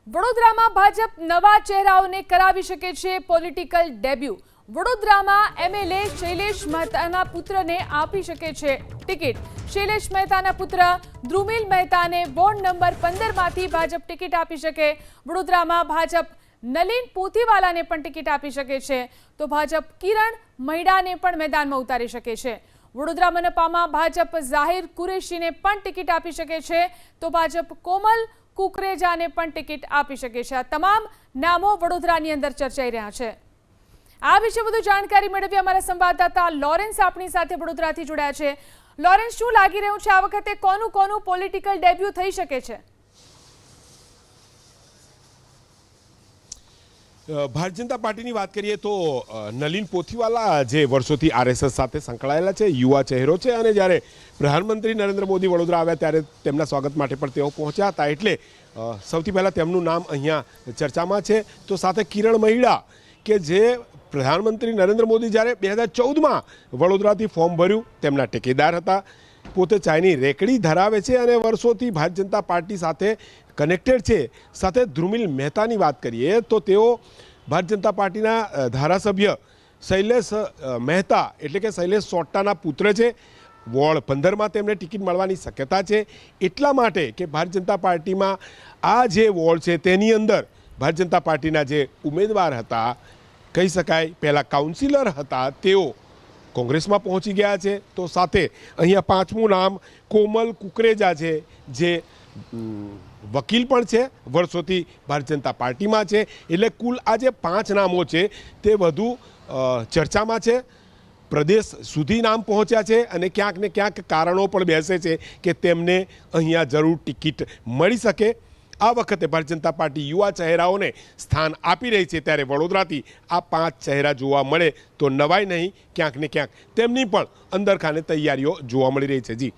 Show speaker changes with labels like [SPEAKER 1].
[SPEAKER 1] વડોદરામાં ભાજપ નવા ચહેરાઓને કરાવી શકે છે પોલિટિકલ ડેબ્યુ। વડોદરામાં એમએલએ શૈલેષ મહેતાના પુત્રને આપી શકે છે ટિકિટ। શૈલેષ મહેતાના પુત્ર ધ્રુમિલ મહેતાને વોર્ડ નંબર 15 માંથી ભાજપ ટિકિટ આપી શકે। વડોદરામાં ભાજપ નલિન પોથીવાલાને પણ ટિકિટ આપી શકે છે, તો ભાજપ કિરણ મૈડાને પણ મેદાનમાં ઉતારી શકે છે। વડોદરા મનપામાં ભાજપ ઝાહિર કુરેશીને પણ ટિકિટ આપી શકે છે, તો ભાજપ કોમલ કુકરેજાને પણ ટિકિટ આપી શકે છે। આ તમામ નામો વડોદરાની અંદર ચર્ચાઈ રહ્યા છે। આ વિશે વધુ જાણકારી મેળવી અમારા સંવાદદાતા લોરેન્સ આપણી સાથે વડોદરાથી જોડાયા છે। લોરેન્સ, શું લાગી રહ્યું છે આ વખતે કોનું પોલિટિકલ ડેબ્યુ થઈ શકે છે?
[SPEAKER 2] ભારતીય જનતા પાર્ટીની વાત કરીએ તો નલિન પોથીવાલા જે વર્ષોથી આરએસએસ સાથે સંકળાયેલા છે, યુવા ચહેરો છે, અને જ્યારે પ્રધાનમંત્રી નરેન્દ્ર મોદી વડોદરા આવ્યા ત્યારે તેમના સ્વાગત માટે પણ તેઓ પહોંચ્યા હતા, એટલે સૌથી પહેલાં તેમનું નામ અહીંયા ચર્ચામાં છે। તો સાથે કિરણ મૈડા કે જે પ્રધાનમંત્રી નરેન્દ્ર મોદી જ્યારે 2014માં વડોદરાથી ફોર્મ ભર્યું તેમના ટેકેદાર હતા, પોતે ચાયની રેકડી ધરાવે છે અને વર્ષોથી ભારતીય જનતા પાર્ટી સાથે કનેક્ટેડ છે। સાથે ધ્રુમિલ મહેતાની વાત કરીએ તો તેઓ ભારતીય જનતા પાર્ટીના ધારાસભ્ય શૈલેષ મહેતા એટલે કે શૈલેષ સોટ્ટાના પુત્ર છે। વોર્ડ 15માં તેમને ટિકિટ મળવાની શક્યતા છે, એટલા માટે કે ભારતીય જનતા પાર્ટીમાં આ જે વોર્ડ છે તેની અંદર ભારતીય જનતા પાર્ટીના જે ઉમેદવાર હતા, કહી શકાય પહેલાં કાઉન્સિલર હતા, તેઓ કોંગ્રેસમાં પહોંચી ગયા છે। તો સાથે અહીંયા પાંચમું નામ કોમલ કુકરેજા છે, જે વકીલ પણ છે, વર્ષોથી ભારતીય જનતા પાર્ટીમાં છે, એટલે કુલ આ જે 5 નામો છે તે વધુ ચર્ચામાં છે। પ્રદેશ સુધી નામ પહોંચ્યા છે અને ક્યાંક ને ક્યાંક કારણો પણ બેસે છે કે તેમને અહીંયા જરૂર ટિકિટ મળી શકે। આ વખતે ભારતીય જનતા પાર્ટી યુવા ચહેરાઓને સ્થાન આપી રહી છે, ત્યારે વડોદરાથી આ 5 ચહેરા જોવા મળે તો નવાઈ નહીં, ક્યાંક ને ક્યાંક તેમની પણ અંદરખાને તૈયારીઓ જોવા મળી રહી છે। જી